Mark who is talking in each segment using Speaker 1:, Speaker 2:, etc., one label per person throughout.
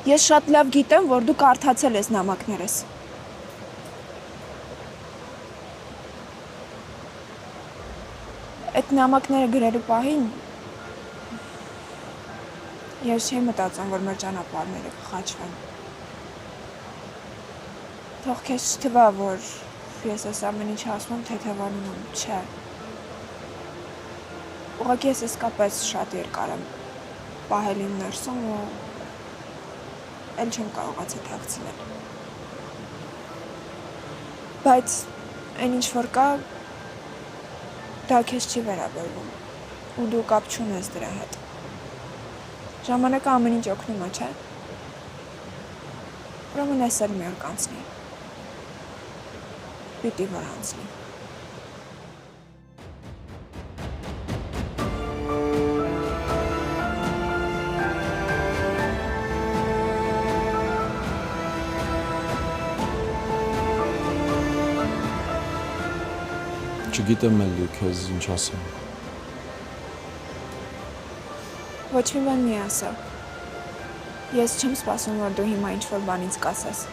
Speaker 1: Ես շատ լավ գիտեմ, որ դու կարդացել ես նամակներս։ Այդ նամակները գրելու պահին ես չէի մտածում, որ մեր ճանապարհները կխաչվեն։ Թող քեզ չթվա, որ ես այս ամեն ինչ ասում եմ թեթևանում եմ, չէ։ Ուղղակի ես իսկապես շատ երկար եմ պահել իմ ներսում ու էլ չեմ կարողացել թաքցնել։ Բայց այն ինչ որ կա, դա քեզ չի վերաբերվում ու դու կապ չունես դրա հետ։ Ժամանակը ամեն ինչ օգնում է, չէ՞։ Ուրեմն ես էլ մի օր կանցնի։ Պիտի որ անցնի։
Speaker 2: Չգիտեմ էլի քեզ ինչ ասեմ։
Speaker 1: Ոչ մի բան մի ասա։ Ես չեմ սպասում, որ դու հիմա ինչ-որ բան ինձ կասես։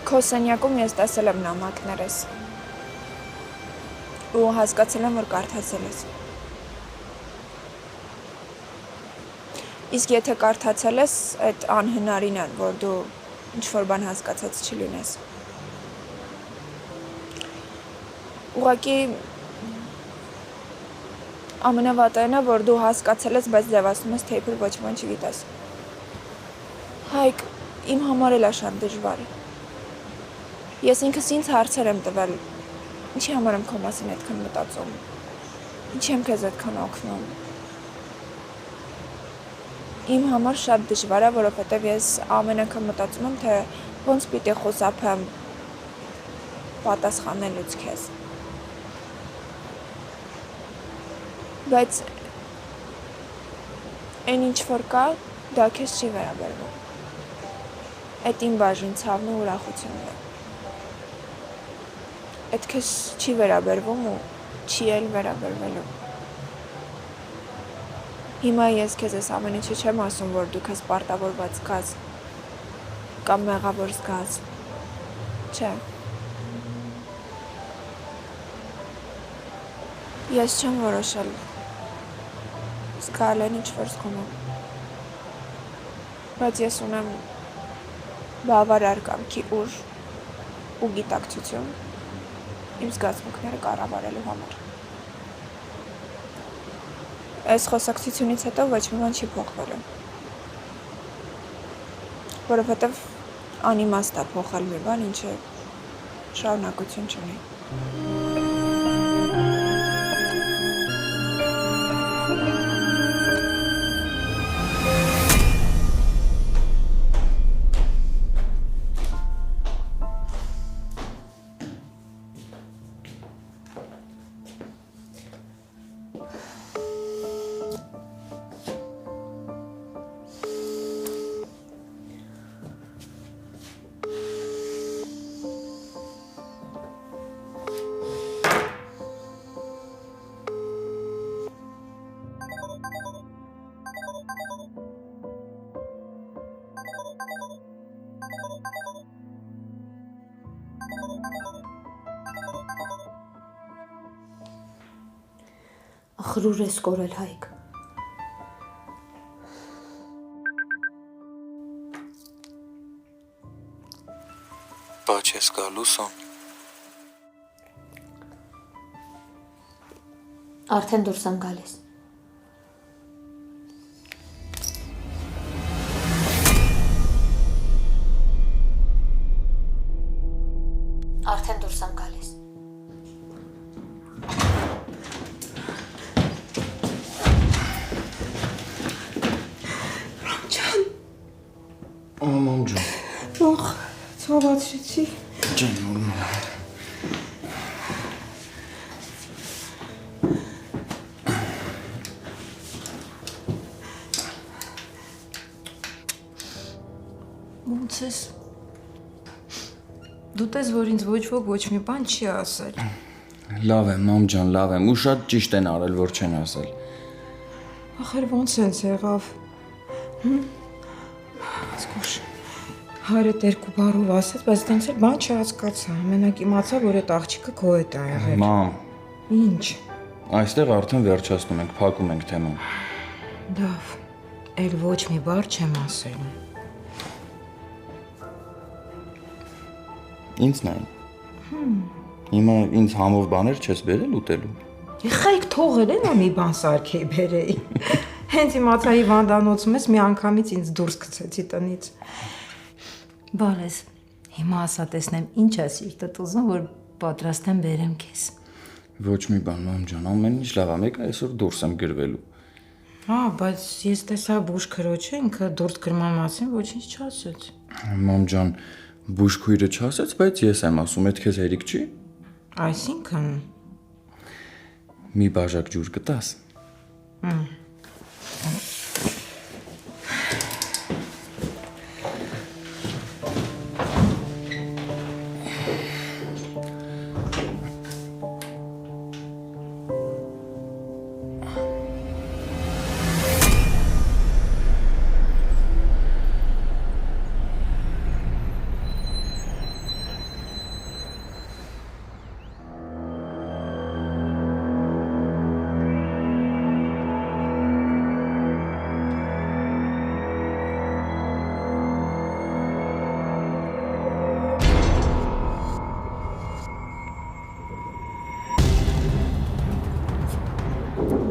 Speaker 1: Քո սենյակում ես տեսել եմ նամակներս։ Ու հասկացել եմ, որ կարդացել ես։ Իսկ եթե կարդացել ես, այդ անհնարին է, որ դու ինչ-որ բան հասկացած չլինես։ Ուղղակի ամենավատն է, որ դու հասկացել ես, բայց ձևացնում ես, թե իբր ոչ ոք չգիտես։ Հայկ, իմ համար էլ է շատ դժվար։ Ես ինքս ինձ հարցեր եմ տվել, ինչի համար եմ քո մասին այդքան մտածում, ինչի եմ քեզ այդքան օգնում։ Իմ համար շատ դժվար է, որովհետև ես ամեն անգամ մտածում եմ, թե ոնց պիտի խուսափեմ պատասխանելուց քեզ։ Բայց այն ինչ որ կա, դա քեզ չի վերաբերվում։ Այդ իմ բաժին ցավն ու ուրախությունն է։ Այդ քեզ չի վերաբերվում ու չի էլ վերաբերվելու։ Հիմա ես քեզ այս ամեն ինչը չեմ ասում, որ դու քեզ պարտավորված զգաս կամ մեղավոր զգաս։ Չէ։ Ես չեմ որոշել զգալ այն ինչ որ զգում եմ։ Բայց ես ունեմ բավարար կամքի ուժ ու գիտակցություն իմ զգացմունքները կառավարելու համար։ Այս խոսակցությունից հետո ոչ մի բան չի փոխվելու։ Որովհետև անիմաստ է փոխել մի բան, ինչը շարունակություն չունի։
Speaker 3: Ախր ուր ես կորել Հայկ։
Speaker 2: Բաչ ես գալու Սոն։
Speaker 3: Արդեն դուրս եմ գալիս։ Արդեն դուրս եմ գալիս։
Speaker 2: Մամ ջան։
Speaker 1: Ох, ցավացրեցի։
Speaker 2: Ջան, նորմալ է։
Speaker 4: Ոնց ես։ Դու տես, որ ինձ ոչ ոք ոչ մի բան չի ասել։
Speaker 2: Լավ եմ, մամ ջան, լավ եմ, ու շատ ճիշտ են արել, որ չեն ասել։
Speaker 4: Ախր ոնց էս եղավ։ Սկուշ։ Հայրդ երկու բառով ասեց, բայց տենց էլ բան չհասկացա։ Մենակ իմացա, որ այդ աղջիկը քո հետ ա եղել։
Speaker 2: Մամ,
Speaker 4: Ինչ։
Speaker 2: այստեղ արդեն վերջացնում ենք, փակում ենք թեման։
Speaker 4: Լավ։ Էլ ոչ մի բառ չեմ ասել։
Speaker 2: Ինձն այն։ Հիմա ինձ համով բաներ չես բերել ուտելու։
Speaker 4: Եղայք թողել են մի բան սարքեի բերեի։ Հենց իմացա հիվանդանոցում ես մի անգամից ինձ դուրս գցեցի տնից։
Speaker 3: Բալես, հիմա ասա տեսնեմ ինչ է սիրտդ ուզում, որ պատրաստ եմ բերեմ քեզ։
Speaker 2: Ոչ մի բան, մամ ջան, ամեն ինչ լավ է, մեկ այսօր դուրս եմ գրվելու։
Speaker 4: Հա, բայց ես տեսա բուժ քրոջը, ինքը դուրս գրման մասին ոչինչ չասեց։
Speaker 2: Մամ ջան, բուժքույրը չասեց, բայց ես եմ ասում, այդ քեզ հերիք չի։
Speaker 4: Այսինքն
Speaker 2: Մի բաժակ ջուր կտաս։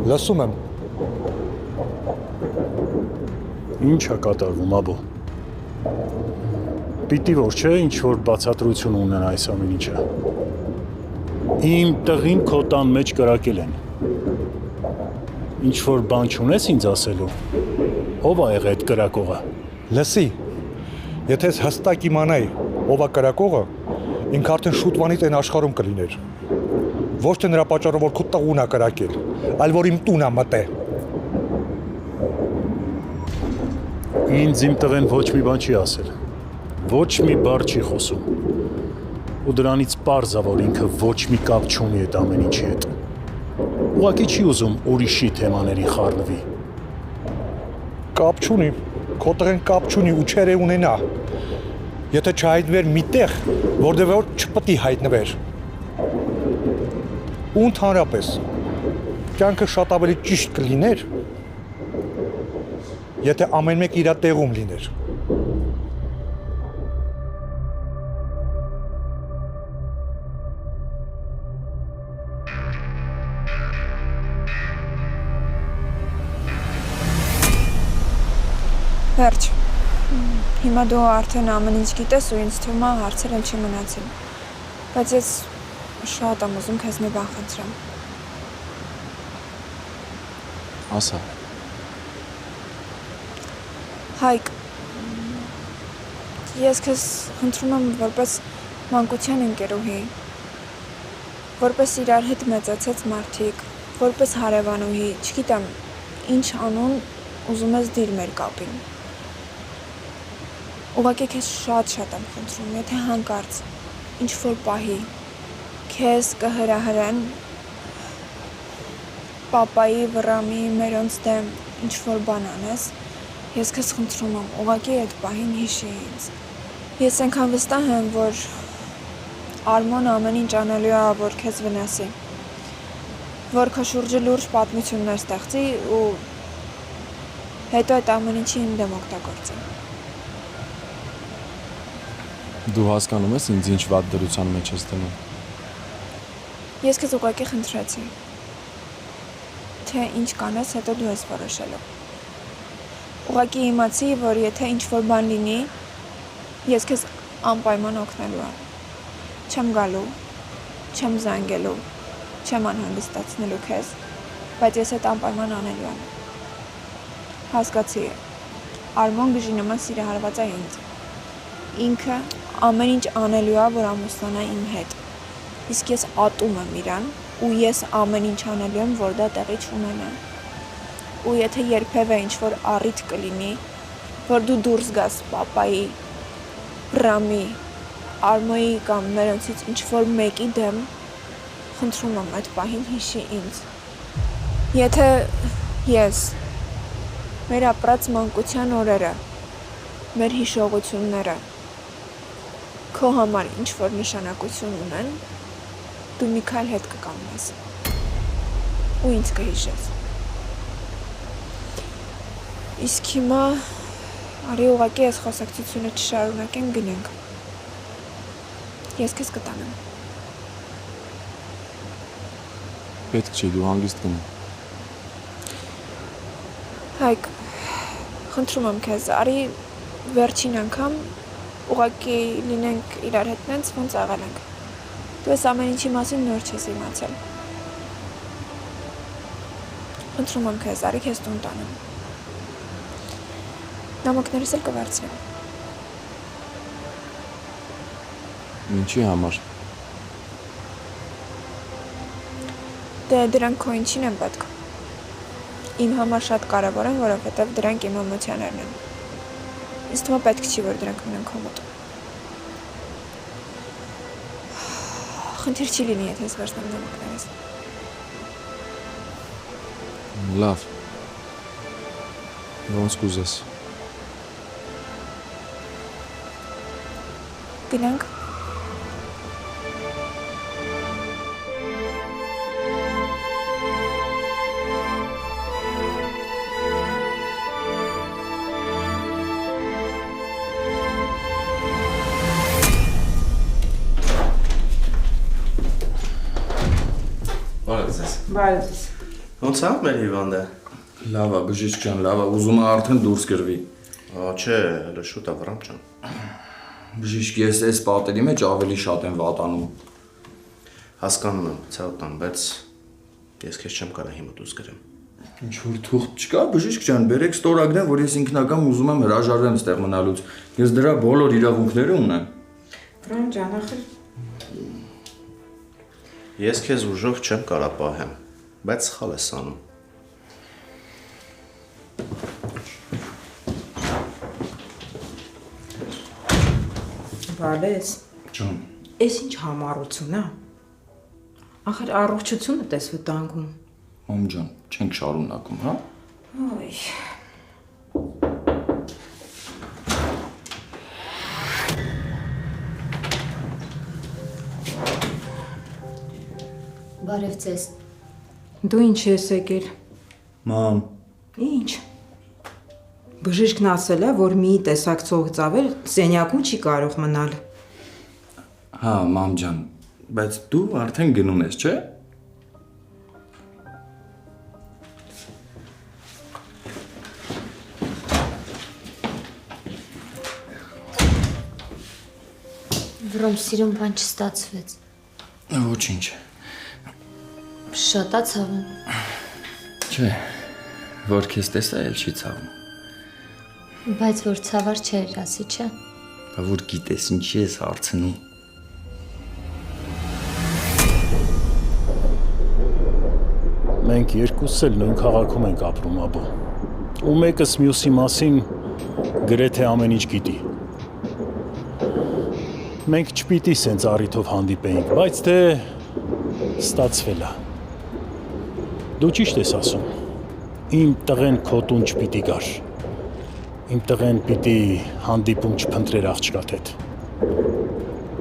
Speaker 5: Լսում եմ։
Speaker 6: Ինչ է կատարվում, աբո։ Պիտի որ չէ, ինչ որ բացատրություն ունեն այս ամեն ինչը։ Իմ տղին քո տան մեջ կրակել են։ Ինչ որ բան չունես ինձ ասելու։ Ո՞վ ա եղել այդ կրակողը։
Speaker 5: Լսի։ Եթե ես հստակ իմանայի, ով է կրակողը, ինքը արդեն շուտվանից այն աշխարհում կլիներ։ Ոչ թե նրա պատճառով որ քո տղուն է կրակել, այլ որ իմ տուն է մտել։
Speaker 6: Ինձ իմ տղեն ոչ մի բան չի ասել։ Ոչ մի բառ չի խոսում։ Ու դրանից պարզ է, որ ինքը ոչ մի կապ չունի այդ ամեն ինչի հետ։ Ուղղակի չի ուզում ուրիշի թեմաների խառնվի։
Speaker 5: Կապ չունի, քո տղեն կապ չունի ու չեր է ունենա։ Եթե չհայտնվեր միտեղ, որտեղ որ չպետք է հայտնվեր։ Ու ընդհանրապես կյանքը շատ ավելի ճիշտ կլիներ, եթե ամեն մեկ իր տեղում լիներ։
Speaker 1: Վերջ։ Հիմա դու արդեն ամեն ինչ գիտես ու ինձ թվում է հարցեր էլ չի մնացել։ Բայց ես շատ եմ ուզում քեզ մի բան խնդրեմ։
Speaker 2: Ասա։
Speaker 1: Հայկ, ես քեզ խնդրում եմ որպես մանկության ընկերուհի, որպես իրար հետ մեծացած մարդիկ, որպես հարևանուհի, չգիտեմ, ինչ անուն ուզում ես դիր մեր կապին։ Ուղղակի քեզ շատ եմ խնդրում, եթե հանկարծ ինչ-որ պահի քեզ կհրահրեն պապայի, վռամի, մերոնց դեմ ինչ-որ բան անես, ես քեզ խնդրում եմ, ուղղակի այդ պահին հիշի ինձ։ Ես այնքան վստահ եմ, որ Արմոն ամեն ինչ անելու է, որ քեզ վնասի, որ քո շուրջը լուրջ պատմություններ ստեղծի ու հետո այդ ամեն ինչի իմ դեմ օգտագործի։
Speaker 2: Դու հասկանում ես ինձ ինչ վատ դրության մեջ ես դնում։
Speaker 1: Ես քեզ ուղղակի խնդրեցի, թե ինչ կանես, հետո դու ես որոշելու։ Ուղղակի իմացի, որ եթե ինչ-որ բան լինի, ես քեզ անպայման օգնելու եմ։ Չեմ գալու, չեմ զանգելու, չեմ անհանգստացնելու քեզ, բայց ես այդ անպայման անելու եմ։ Հասկացի, Արմոն գժի նման սիրահարված է ինձ։ Ինքը ամեն ինչ անելու է, որ ամուսնանա իմ հետ։ Իսկ ես ատում եմ իրան, ու ես ամեն ինչ անելու եմ, որ դա տեղի չունենա։ Ու եթե երբևէ ինչ-որ առիթ կլինի, որ դու դուրս գաս պապայի, վռամի, Արմոյի կամ մերոնցից ինչ-որ մեկի դեմ, խնդրում եմ այդ պահին հիշի ինձ։ Եթե ես Մեր ապրած մանկության օրերը, մեր հիշողությունները քո համար ինչ որ նշանակություն ունեն, դու մի քայլ հետ կկանգնես ու ինձ կհիշես։ Իսկ հիմա արի ուղղակի այս խոսակցությունը չշարունակենք, գնանք։ Ես քեզ կտանեմ։
Speaker 2: Պետք չի, դու հանգիստ գնա։
Speaker 1: Հայկ, խնդրում եմ քեզ, արի վերջին անգամ ուղղակի լինենք իրար հետ նենց ոնց աղալ ենք։ Դու ես ամեն ինչի մասին նոր չես իմացել։ Խնդրում եմ քեզ, արի քեզ տուն տանեմ։ Նամակներս էլ կվարձնեմ։
Speaker 2: Ինչի համար։
Speaker 1: Դե դրանք քո ինչին են պետք։ Իմ համար շատ կարևոր են, որովհետև դրանք իմ էմոցիաներն են։ Ինձ թվում է պետք չի, որ դրանք մնան քո մոտ։ Խնդիր չի լինի, եթե ես վերցնեմ նամակներս։
Speaker 2: Լավ։ Ոնց կուզես։
Speaker 1: Գնանք։
Speaker 4: Բարև։
Speaker 7: Ոնց է մեր հիվանդը։
Speaker 2: Լավ է, բժիշկ ջան, լավ է, ուզում եմ արդեն դուրս գրվի։
Speaker 7: Չէ, հələ շուտ է վրամ ջան։
Speaker 2: Բժիշկ, ես այս պատերի մեջ ավելի շատ եմ վատանում։
Speaker 7: Հասկանում եմ, ցավտան, բայց ես քեզ չեմ կարող հիմա դուրս գրեմ։
Speaker 2: Ինչ որ թուղթ չկա, բժիշկ ջան, բերեք ստորագրեն, որ ես ինքնական ուզում եմ հրաժարվեմ ստեղ մնալուց։ Ես դրա բոլոր իրավունքները ունեմ։
Speaker 4: Վրան ջան, ախր
Speaker 7: Ես քեզ ուժով չեմ կարող պահեմ, բայց սխալ ես անում։
Speaker 4: Վալես,
Speaker 2: Ջան,
Speaker 4: էս ինչ համառություն է։ Ախր առողջությունը տես վտանգում։
Speaker 2: մամ ջան, չենք շարունակում, հա։
Speaker 4: Ոյ։
Speaker 8: Բարև ձեզ։
Speaker 4: Դու ինչ ես եկել։
Speaker 2: Մամ,
Speaker 4: Ինչ։ Բժիշկն ասել է, որ մի տեսակ ծող ծավել սենյակում չի կարող մնալ։
Speaker 2: հա, մամ ջան, բայց դու արդեն գնում ես, չէ՞։
Speaker 8: Վրոմ սիրուն բան չստացվեց։
Speaker 2: Ոչինչ։
Speaker 8: Շատ է ցավում։
Speaker 2: Չէ, որ քեզ տեսա էլ չի ցավում։
Speaker 8: Բայց որ ցավար չէր, ասի, չէ։
Speaker 2: Բա որ գիտես ինչի ես հարցնում։
Speaker 6: Մենք երկուսս էլ նույն քաղաքում ենք ապրում, աբո։ Ու մեկս մյուսի մասին գրեթե ամեն ինչ գիտի։ Մենք չպիտի սենց առիթով հանդիպեինք, բայց դե ստացվել է։ Դու ճիշտ ես ասում։ Իմ տղեն քո տուն չպիտի գար։ Իմ տղեն պիտի հանդիպում չփնտրեր աղջկա հետ։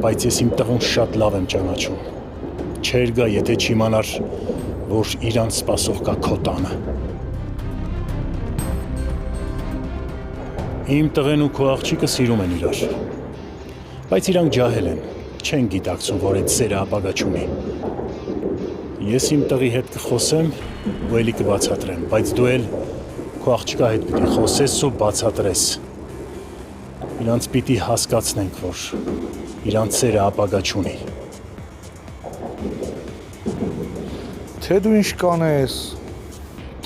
Speaker 6: Բայց ես իմ տղուն շատ լավ եմ ճանաչում։ Չեր գա, եթե չիմանար, որ իրան սպասող կա քո տանը։ Իմ տղեն ու քո աղջիկը սիրում են իրար։ Բայց իրանք ջահել են, չեն գիտակցում, որ այդ սերը ապագա չունի։ Ես իմ տղի հետ կխոսեմ ու էլի կբացատրեմ, բայց դու էլ քո աղջկա հետ պիտի խոսես ու բացատրես։ Իրանց պիտի հասկացնենք, որ իրանց սերը ապագա չունի։
Speaker 5: Թե դու ինչ կանես,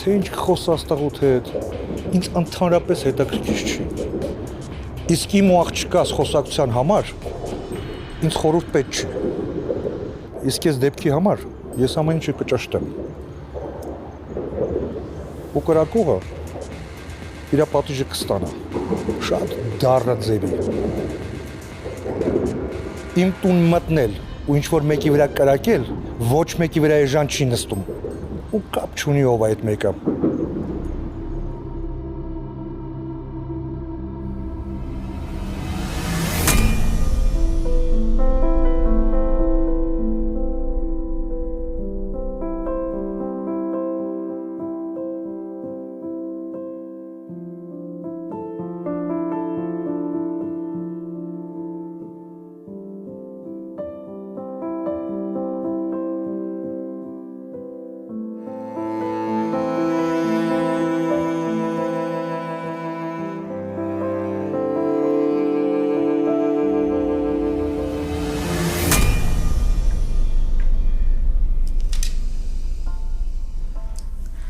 Speaker 5: թե ինչ կխոսաս տղուդ հետ, ինձ ընդհանրապես հետաքրքիր չի։ Իսկ իմ ու աղջկաս խոսակցության համար ինձ խորհուրդ պետք չի։ Իսկ ես դեպքի համար ես ամեն ինչը կճշտեմ։ Ու կրակողը իր պատիժը կստանա։ Շատ դառը ձևի։ Իմ տուն մտնել ու ինչ որ մեկի վրա կրակել, ոչ մեկի վրա էժան չի նստում։ Ու կապ չունի ով այդ մեկը։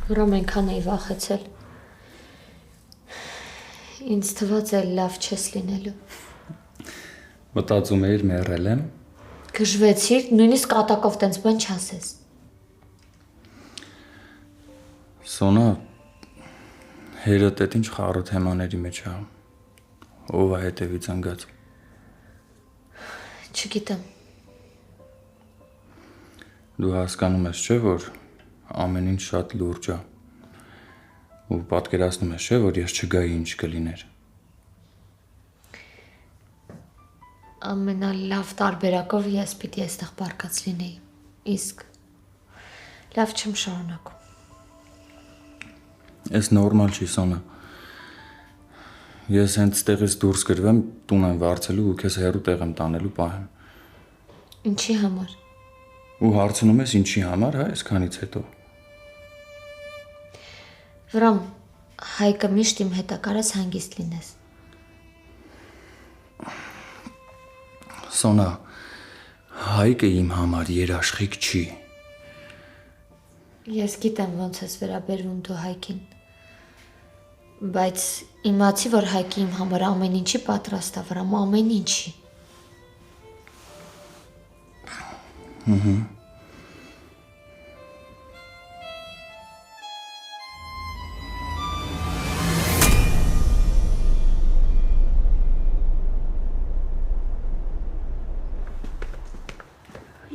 Speaker 8: Վրոմ այնքան էի վախեցել։ Ինձ թվաց էլ լավ չես լինելու։
Speaker 2: Մտածում էիր մեռել եմ։
Speaker 8: Գժվեցիր, նույնիսկ կատակով տենց բան չասես։
Speaker 2: Սոնա, հերդ էդ ինչ խառը թեմաների մեջ է։ Ով է հետևից ընկած։
Speaker 8: Չգիտեմ։
Speaker 2: Դու հասկանում ես, չէ՞, որ ամեն ինչ շատ լուրջ է։ Ու պատկերացնում ես, չէ՞, որ ես չգայի ինչ կլիներ։
Speaker 8: Ամենալավ տարբերակով ես պիտի այստեղ բարկած լինեի։ Իսկ լավ չեմ շարունակում։
Speaker 2: Ես նորմալ չի, Սոնա։ Ես հենց տեղից դուրս գրվեմ, տուն եմ վարձելու ու քեզ հեռու տեղ եմ տանելու պահեմ։
Speaker 8: Ինչի համար։
Speaker 2: Ու հարցնում ես ինչի համար, հա, այսքանից հետո։
Speaker 8: Վրոմ, Հայկը միշտ իմ հետ է կարես հանգիստ լինես։
Speaker 2: Սոնա, Հայկը իմ համար երաշխիք չի։
Speaker 8: Ես գիտեմ ոնց ես վերաբերվում դու Հայկին։ Բայց իմացի, որ Հայկը իմ համար ամեն ինչի պատրաստ է, Վրոմ, ամեն ինչի։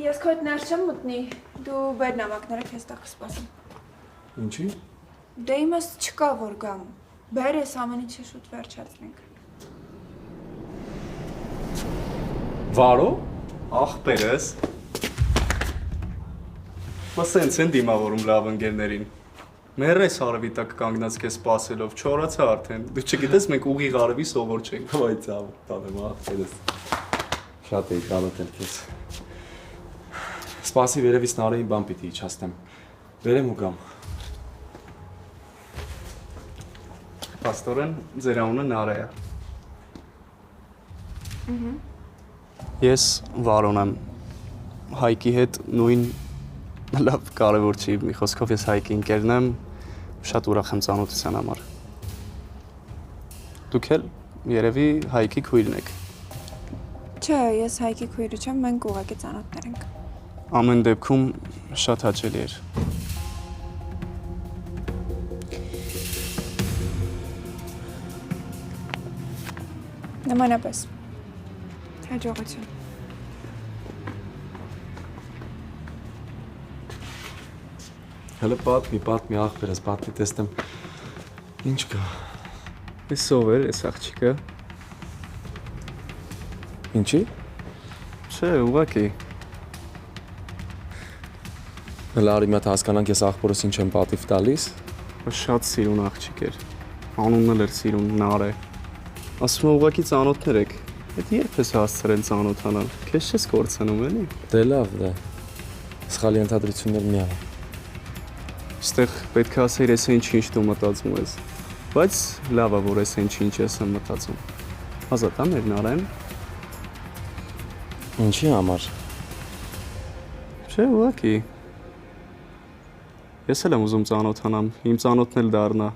Speaker 1: Ես քո հետ ներս չեմ մտնի, դու բեր նամակները քեզ տակ կսպասեմ։
Speaker 9: Ինչի՞։
Speaker 1: Դե իմաս չկա որ գամ, բեր ես ամեն ինչը շուտ վերջացնենք։
Speaker 9: Վարո, ախպերս։ Մա սենց են դիմավորում լավ ընկերներին։ Մեռես արևի տակ կանգնած քեզ սպասելով, չորացա արդեն։ Դու չգիտես մենք ուղիղ արևի սովոր չենք։ Վայ ցավ, տանեմ ախպերս։ Շատ էի կարոտել քեզ։ Սպասի վերևից նարեին բան պիտի իջացնեմ։ Վերեմ ու գամ։ Պաստորեն, ձեր անունը Նարե է։ Ես Վարոն եմ։ Հայկի հետ նույն լավ կարևոր չի, մի խոսքով ես Հայկի ընկերն եմ, շատ ուրախ եմ ծանոթության համար։ Դուք էլ երևի Հայկի քույրն եք։
Speaker 1: Չէ, ես Հայկի քույրը չեմ, մենք ուղղակի ծանոթներ ենք։
Speaker 9: Ամեն դեպքում շատ հաճելի էր։
Speaker 1: Նմանապես։ Հաջողություն։
Speaker 9: Հələ պատմի ախպերս, պատմի տեսնեմ ինչ կա։ Էս ով էր, էս աղջիկը։ Ինչի։ Չէ, ուղղակի։
Speaker 10: Լարի մատ հասկանանք ես աղբորս ինչ եմ պատիվ տալիս։
Speaker 9: Շատ սիրուն աղջիկ էր։ Անունն էլ էր սիրուն Նարե։ Ասում եմ ուղղակի ծանոթներ եք։ Էդ երբ ես հասցրել ծանոթանալ։ Քեզ չես կորցնում էլի։
Speaker 10: Դե լավ դե։ Սխալի ընդհանրություններ մի արա։
Speaker 9: Այստեղ պետք է ասեիր ես ինչ դու մտածում ես։ Բայց լավ է որ ես ինչ ես եմ մտածում։ Ազատ է մեր Նարեն։
Speaker 10: Ինչի համար։
Speaker 9: Չէ, ուղղակի։ Ես էլ եմ ուզում ծանոթանամ, իմ ծանոթն էլ դառնա։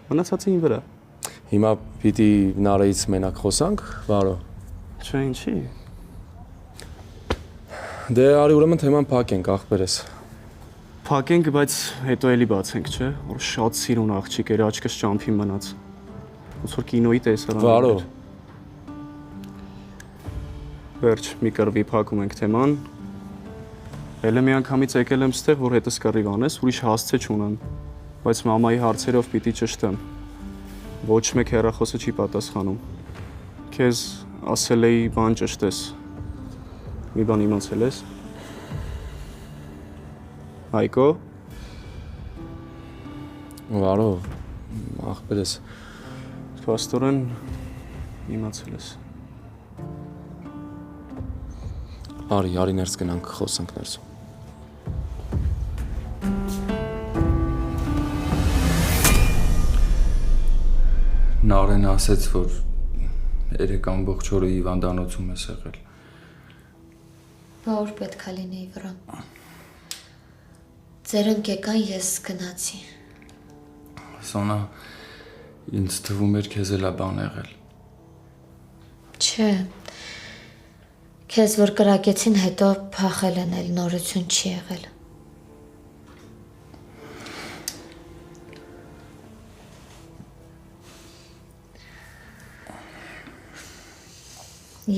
Speaker 9: Մնացածը իմ վրա։
Speaker 10: Հիմա պիտի Նարեից մենակ խոսանք, Վարո։
Speaker 9: Չէ, ինչի։
Speaker 10: Դե արի ուրեմն թեման փակենք, աղբերս։
Speaker 9: Փակենք, բայց հետո էլի բացենք, չէ՞։ Որ շատ սիրուն աղջիկ էր, աչքս ճամփին մնաց։ Ոնց որ կինոյի տեսարան։
Speaker 10: Վարո։
Speaker 9: Վերջ, մի կռվի փակում ենք թեման։ Էլ մի անգամից եկել եմ ստեղ, որ հետս կռիվ անես, ուրիշ հասցե չունեմ, բայց մամայի հարցերով պիտի ճշտեմ։ Ոչ մեկ հեռախոսը չի պատասխանում։ Քեզ ասել էի բան ճշտես։ Մի բան իմացել ես։ Հայկո։
Speaker 10: Վարո, աղբերս։
Speaker 9: Պաստորեն իմացել ես։
Speaker 10: Արի ներս գնանք, խոսանք ներսում։
Speaker 2: Նարեն ասեց, որ երեք ամբողջ օրը հիվանդանոցում ես եղել։
Speaker 8: Բա ուր պետք է լինեի Վրոմ։ Ձերոնք եկան, ես գնացի։
Speaker 2: Սոնա, ինձ թվում էր քեզ էլա բան եղել։
Speaker 8: Չէ։ Քեզ որ կրակեցին, հետո փախել են, էլ նորություն չի եղել։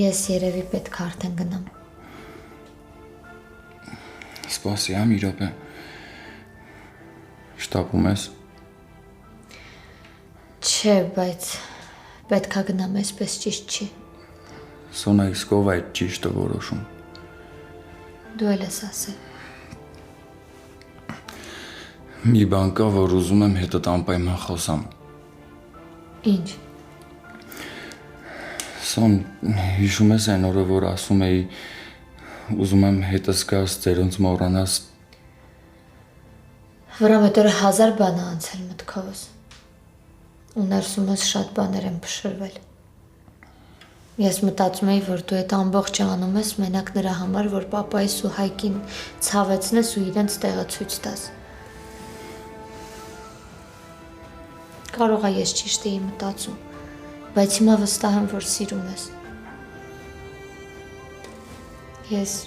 Speaker 8: Ես երևի պետք է արդեն գնամ։
Speaker 2: Սպասի, մի րոպե։ Շտապում ես։
Speaker 8: Չէ, բայց պետք է գնամ, այսպես ճիշտ չի։
Speaker 2: Սոնա, իսկ ով այդ ճիշտը որոշում։
Speaker 8: Դու էլ ես ասել։
Speaker 2: Մի բան կա, որ ուզում եմ հետդ անպայման խոսամ։
Speaker 8: Ինչ։
Speaker 2: Սոն, հիշում ես այն օրը, որ ասում էի, ուզում եմ հետս գաս, ձերոնց մոռանաս։
Speaker 8: Վրամ այդ օրը 1000 բան է անցել մտքովս։ Ու ներսումս շատ բաներ են փշրվել։ Ես մտածում էի, որ դու այդ ամբողջը անում ես մենակ նրա համար, որ պապայիս ու Հայկին ցավեցնես ու իրենց տեղը ցույց տաս։ Կարող է ես ճիշտ էի մտածում, բայց հիմա վստահ եմ, որ սիրում ես։ Ես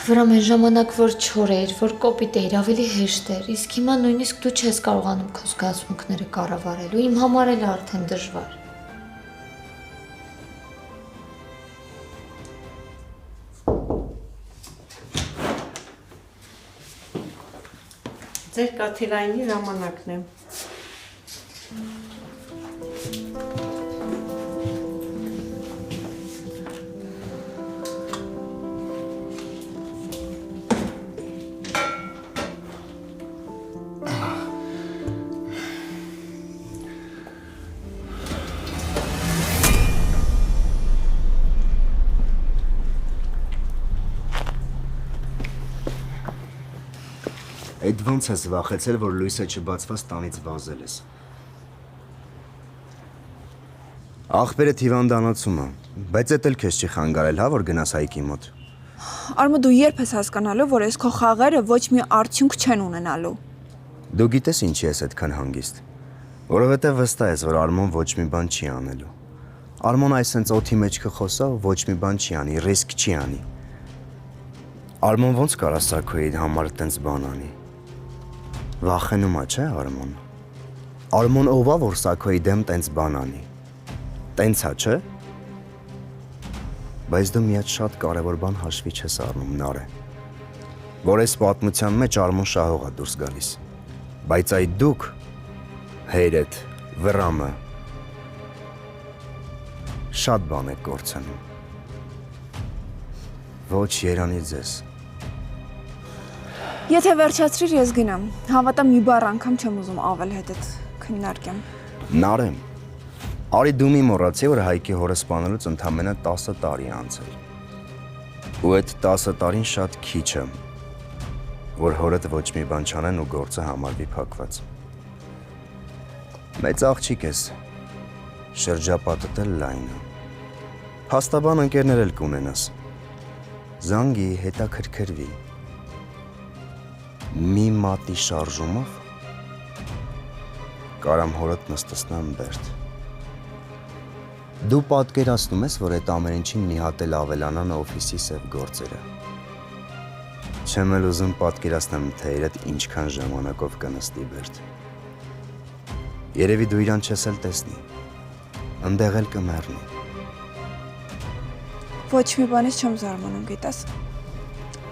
Speaker 8: Վրամ այն ժամանակ, որ չոր էր, որ կոպիտ էր, ավելի հեշտ էր, իսկ հիմա նույնիսկ դու չես կարողանում քո զգացմունքները կառավարել ու իմ համար էլ արդեն դժվար։
Speaker 4: Ձեր կաթիլայնի ժամանակն է։
Speaker 11: Այդ ոնց ես վախեցել, որ լույսը չբացված տանից վազել ես։ Ախպերը հիվանդանոցում է, բայց էդ էլ քեզ չի խանգարել, հա, որ գնաս Հայկի մոտ։
Speaker 1: Արմո, դու երբ ես հասկանալու, որ այս քո խաղերը ոչ մի արդյունք չեն ունենալու։
Speaker 11: Դու գիտես ինչի ես այդքան հանգիստ։ Որովհետև վստահ ես, որ Արմոն ոչ մի բան չի անելու։ Արմոն այսենց օդի մեջ կխոսա ու ոչ մի բան չի անի, ռիսկ չի անի։ Արմոն ոնց կարա Սաքոյի համար տենց բան անի։ Վախենում է, չէ, Արմոն։ Արմոն ով է, որ Սաքոյի դեմ տենց բան անի։ Տենց է, չէ։ Բայց դու մի հատ շատ կարևոր բան հաշվի չես առնում, Նարէ։ Որ այս պատմության մեջ Արմոն շահող է դուրս գալիս։ Բայց այդ դուք Հեյրեդ, Վրամը շատ բան եք կորցնում։ Ոչ երանի ձեզ։
Speaker 1: Եթե վերջացրիր, ես գնամ։ Հավատամ մի բառ անգամ չեմ ուզում ավել հետդ քննարկեմ։
Speaker 11: Նարեմ, արի դու մի մոռացի, որ Հայկի հորը սպանելուց ընդամենը 10 տարի է անցել։ Ու այդ 10 տարին շատ քիչ է, որ հորդ ոչ մի բան չանեն ու գործը համարվի փակված։ Մեծ աղջիկ ես, շրջապատդ էլ լայն է։ Փաստաբան ընկերներ էլ կունենաս։ Զանգի, հետաքրքրվի։ Մի մատի շարժումով կարամ հորդ նստսնամ Բերդ։ Դու պատկերացնում ես, որ այդ ամեն ինչին մի հատ էլ ավելանան օֆիսի սև գործերը։ Չեմ էլ ուզում պատկերացնեմ, թե իրդ ինչքան ժամանակով կնստի Բերդ։ Երևի դու իրան չես էլ տեսնի, ընդեղ էլ կմեռնի։
Speaker 1: Ոչ մի բանից չեմ զարմանում, գիտես։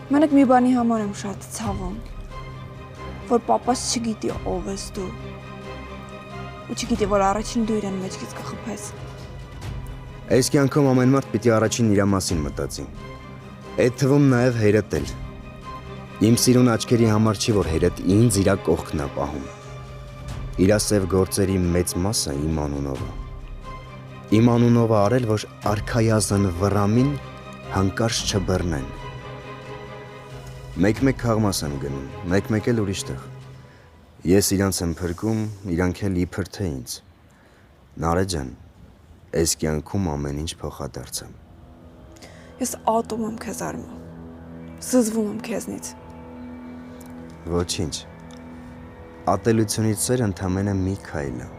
Speaker 1: Մենակ մի բանի համար եմ շատ ցավում, որ պապաս չգիտի ով ես դու։ Ու չգիտի, որ առաջին դու իրան մեջքից կխփես։
Speaker 11: Այս կյանքում ամեն մարդ պիտի առաջին իր մասին մտածի։ Այդ թվում նաև Հեյրեդ էլ։ Իմ սիրուն աչքերի համար չի, որ Հեյրեդ ինձ իրա կողքն է պահում։ Իրա սև գործերի մեծ մասը իմ անունով է։ Իմ անունով արել, որ արքայազն Վրամին հանկարծ չբռնեն։ Մեկ-մեկ քաղմաս եմ գնում, մեկ-մեկ էլ ուրիշ տեղ։ Ես իրանց եմ փրկում, իրանք էլ իբր թե ինձ։ Նարե ջան, այս կյանքում ամեն ինչ փոխադարձ է։
Speaker 1: Ես ատում եմ քեզ, Արմո։ Զզվում եմ քեզնից։
Speaker 11: Ոչինչ։ Ատելությունից ծեր ընդամենը մի քայլ է։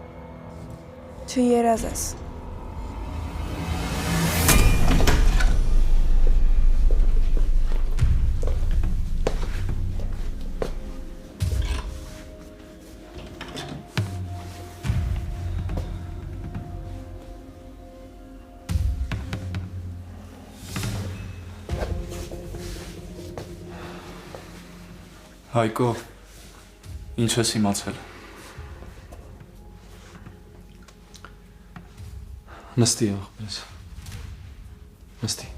Speaker 1: Չերազես։
Speaker 9: Հայկո, ինչ ես իմացել։
Speaker 10: Նստի աղբես։ Նստի։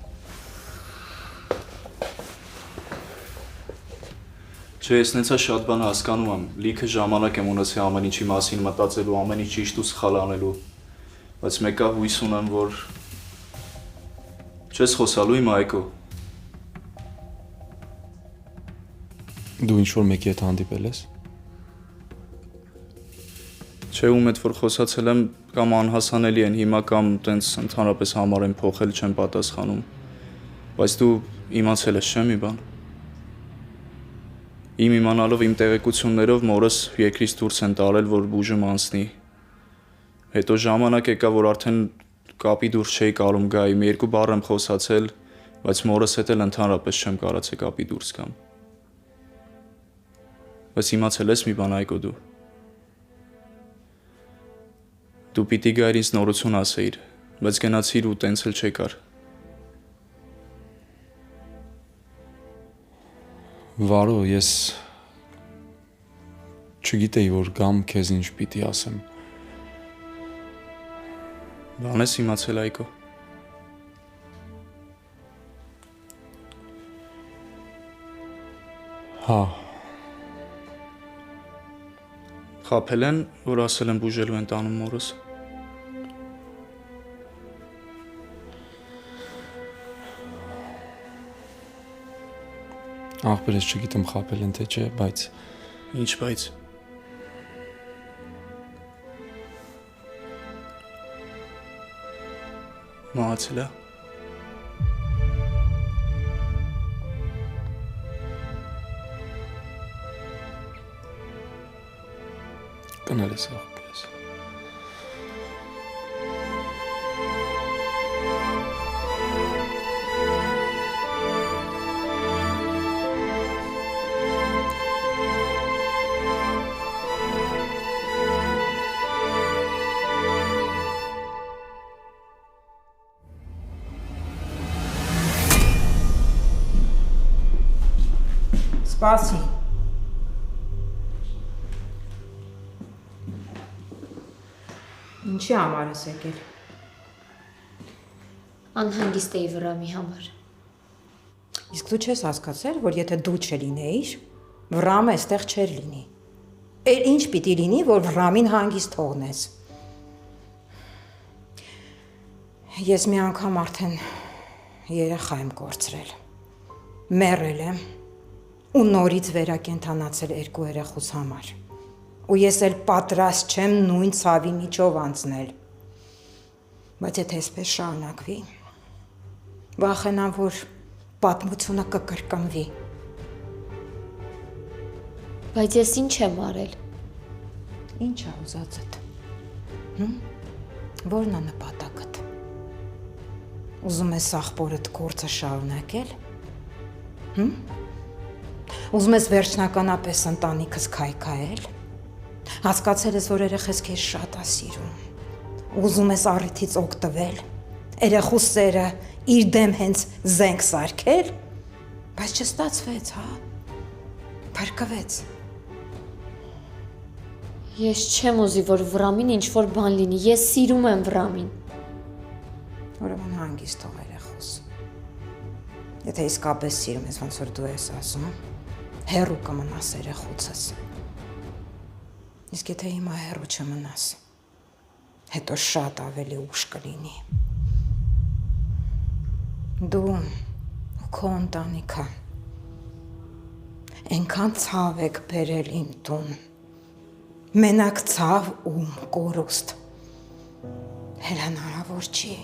Speaker 9: Չէ, ես նեցա շատ բան հասկանում եմ, լիքը ժամանակ եմ ունեցել ամեն ինչի մասին մտածելու, ամեն ինչ ճիշտ ու սխալ անելու, բայց մեկա հույս ունեմ, որ չես խոսալու իմ Հայկո։
Speaker 10: Դու ինչ-որ մեկի հետ հանդիպել ես։
Speaker 9: Չէ, ում հետ որ խոսացել եմ կամ անհասանելի են հիմա կամ տենց ընդհանրապես համար եմ փոխել չեմ պատասխանում, բայց դու իմացել ես չէ՞ մի բան։ Իմ իմանալով իմ տեղեկություններով մորս երկրից դուրս են տարել, որ բուժում անցնի։ Հետո ժամանակ եկա, որ արդեն կապի դուրս չէի կարում գայի, մի երկու բառ եմ խոսացել, բայց մորս հետ էլ ընդհանրապես չեմ կարացել կապի դուրս գամ։ Բայց իմացել ես մի բան Այգո դու։ Դու պիտի գայր ինձ նորություն ասեիր, բայց գնացիր ու տենց էլ չեկար։
Speaker 10: Վարո, ես չգիտեի, որ գամ քեզ ինչ պիտի ասեմ։
Speaker 9: Բան ես իմացել Այգո։
Speaker 10: Հա։
Speaker 9: Խաբել են, որ ասել են բուժելու են տանում մորս։
Speaker 10: Ախպեր ես չգիտեմ խաբել են թե չէ, բայց
Speaker 9: Ինչ բայց։ Մահացել է։
Speaker 10: կնել ես ախպեր ես։
Speaker 4: Սպասի։ Ինչի համար ես եկել։
Speaker 8: Անհանգիստ էի Վրամի համար։
Speaker 4: Իսկ դու չես հասկացել, որ եթե դու չլինեիր, Վրամը այստեղ չէր լինի։ Էլ ինչ պիտի լինի, որ Վրամին հանգիստ թողնես։ Ես մի անգամ արդեն երեխա եմ կորցրել։ Մեռել եմ ու նորից վերակենդանացել երկու երեխուս համար։ Ու ես էլ պատրաստ չեմ նույն ցավի միջով անցնել։ Բայց եթե այսպես շարունակվի, վախենամ, որ պատմությունը կկրկնվի։
Speaker 8: Բայց ես ինչ եմ արել։
Speaker 4: Ինչ է ուզածդ։ Որն է նպատակդ։ Ուզում ես աղբորդ գործը շարունակել։ Ուզում ես վերջնականապես ընտանիքս քայքայել։ Հասկացել ես, որ երեխես քեզ շատ է սիրում։ Ուզում ես առիթից օգտվել, երեխու սերը իր դեմ հենց զենք սարքել, բայց չստացվեց, հա։ Փրկվեց։
Speaker 8: Ես չեմ ուզի, որ Վրամին ինչ-որ բան լինի, ես սիրում եմ Վրամին։
Speaker 4: Ուրեմն հանգիստ թող երեխուս։ Եթե իսկապես սիրում ես, ոնց որ դու ես ասում, հեռու կմնաս երեխուցս։ Իսկ եթե հիմա հեռու չմնաս, հետո շատ ավելի ուշ կլինի։ Դու ու քո ընտանիքը այնքան ցավ եք բերել իմ տուն, մենակ ցավ ու կորուստ։ Հենց հնարավոր չի,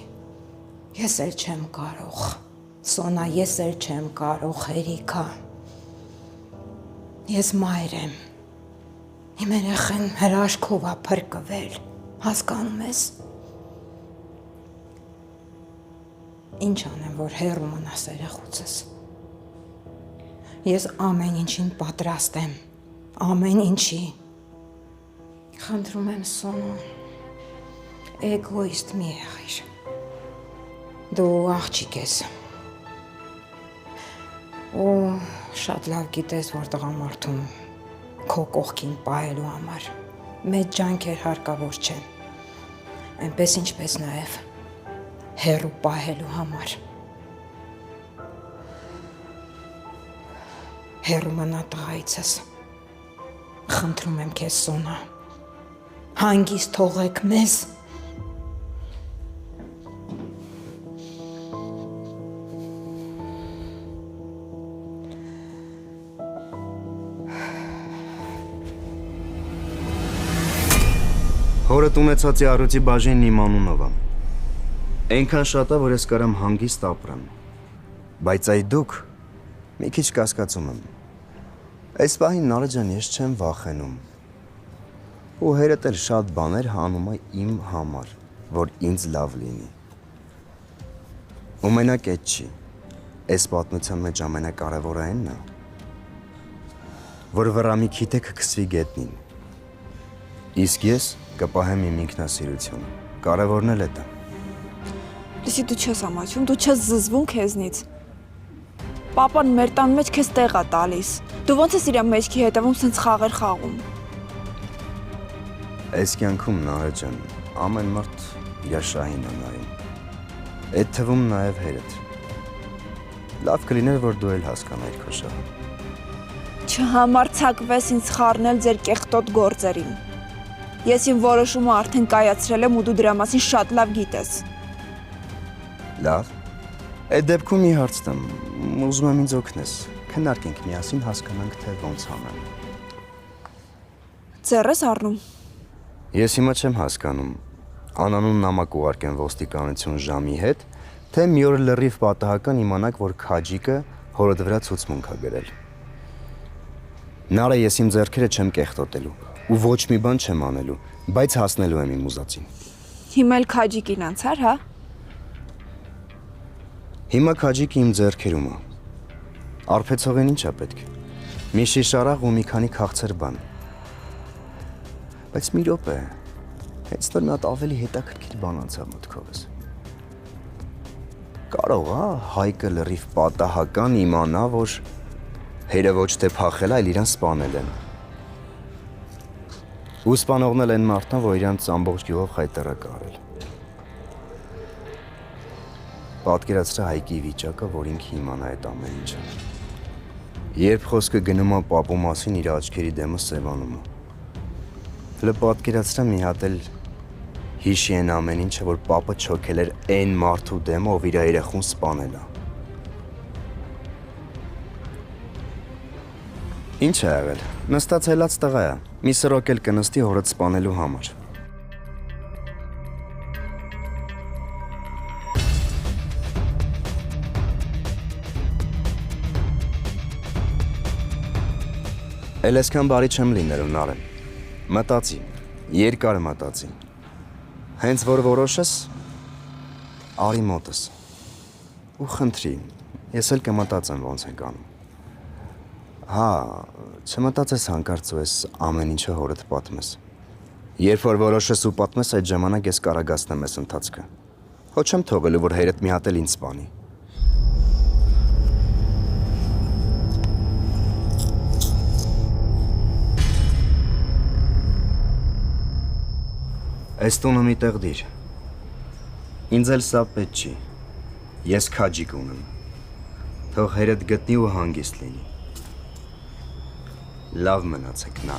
Speaker 4: ես էլ չեմ կարող։ Սոնա, ես էլ չեմ կարող, Հերիքա։ Ես մայր եմ։ Իմ երեխեն հրաշքով է փրկվել, հասկանում ես։ Ինչ անեմ, որ հեռու մնաս երեխուցս։ Ես ամեն ինչին պատրաստ եմ, ամեն ինչի։ Խնդրում եմ, Սոնա, էգոիստ մի եղիր։ Դու աղջիկ ես։ Ու շատ լավ գիտես, որ տղամարդուն քո կողքին պահելու համար մեծ ջանքեր հարկավոր չեն, այնպես ինչպես նաև հեռու պահելու համար։ Հեռու մնա տղայիցս, խնդրում եմ քեզ, Սոնա, հանգիստ թողեք մեզ։
Speaker 11: Հորդ ունեցածի առյուծի բաժինն իմ անունով է։ Այնքան շատ է, որ ես կարամ հանգիստ ապրեմ։ Բայց այ դուք մի քիչ կասկածում եմ։ Այս պահին Նարեկ ջան, ես չեմ վախենում։ Ու հերդ էլ շատ բաներ հանում է իմ համար, որ ինձ լավ լինի։ Ու մենակ այդ չի։ Այս պատմության մեջ ամենակարևորը այնն է, որ վրամի քիթը կքսվի գետնին։ Իսկ ես կպահեմ իմ ինքնասիրությունը։ Կարևորն էլ է դա։
Speaker 1: Լսի, դու չես ամաչում, դու չես զզվում քեզնից։ Պապան մեր տան մեջ քեզ տեղ է տալիս։ Դու ո՞նց ես իր մեջքի հետևում սենց խաղեր խաղում։
Speaker 11: Այս կյանքում, Նարեկ ջան, ամեն մարդ իր շահին է նայում։ Այդ թվում նաև հերդ։ Լավ կլիներ, որ դու էլ հասկանայիր քո շահը։
Speaker 1: Չհամարձակվես ինձ խառնել ձեր կեղտոտ գործերին։ Ես իմ որոշումը արդեն կայացրել եմ ու դու դրա մասին շատ լավ գիտես։
Speaker 11: Լավ։ Այդ դեպքում մի հարց տամ, ուզում եմ ինձ օգնես։ Քննարկենք միասին, հասկանանք, թե ոնց անեմ։
Speaker 1: Ձեռ ես առնում։
Speaker 11: Ես հիմա չեմ հասկանում, անանուն նամակ ուղարկեն ոստիկանություն ժամի հետ, թե մի օր լրիվ պատահական իմանաք, որ քաջիկը հորդ վրա ցուցմունք է գրել։ Նարը, ես իմ ձեռքերը չեմ կեղտոտելու ու ոչ մի բան չեմ անելու, բայց հասնելու եմ իմ ուզածին։
Speaker 1: Հիմա էլ քաջիկին անցար, հա։
Speaker 11: Հիմա քաջիկը իմ ձեռքերում է։ Արփեցողին ի՞նչ է պետք։ Մի շիշ արաղ ու մի քանի քաղցր բան։ Բայց մի րոպե, հենց նոր մի հատ ավելի հետաքրքիր բան անցավ մտքովս։ Կարող է Հայկը լրիվ պատահական իմանա, որ հերը ոչ թե փախել, այլ իրան սպանել են։ Ու սպանողն էլ են մարդն, որ իրանց ամբողջ գյուղով խայտառ է կարել։ Պատկերացրա Հայկի վիճակը, որ ինքը իմանա այդ ամեն ինչը։ Երբ խոսքը գնում է պապու մասին, իր աչքերի դեմը սևանում է։ Հələ պատկերացրա մի հատ էլ հիշի են ամեն ինչը, որ պապը չոքել էր այն մարդու դեմը, ով իր երեխուն սպանել է։ Ինչ է եղել։ Նստած հելած տղա է։ Մի սրոք էլ կնստի հորդ սպանելու համար։ Էլ այսքան բարի չեմ լինելու, Նարեն։ Մտածի, երկար մտածի։ Հենց որ որոշես, արի մոտս։ Ու խնդրի, ես էլ կմտածեմ ոնց ենք անում։ Հա, չմտածես հանկարծ ու ես ամեն ինչը հորդ պատմես։ Երբ որ որոշես ու պատմես, այդ ժամանակ ես կարագացնեմ ես ընթացքը։ Հո չեմ թողելու, որ հերդ մի հատ էլ ինձ սպանի։ Այս տունը մի տեղ դիր։ Ինձ էլ սա պետք չի։ Ես քաջիկ ունեմ։ Թող հերդ գտնի ու հանգիստ լինի։ Լավ մնացեք, նա։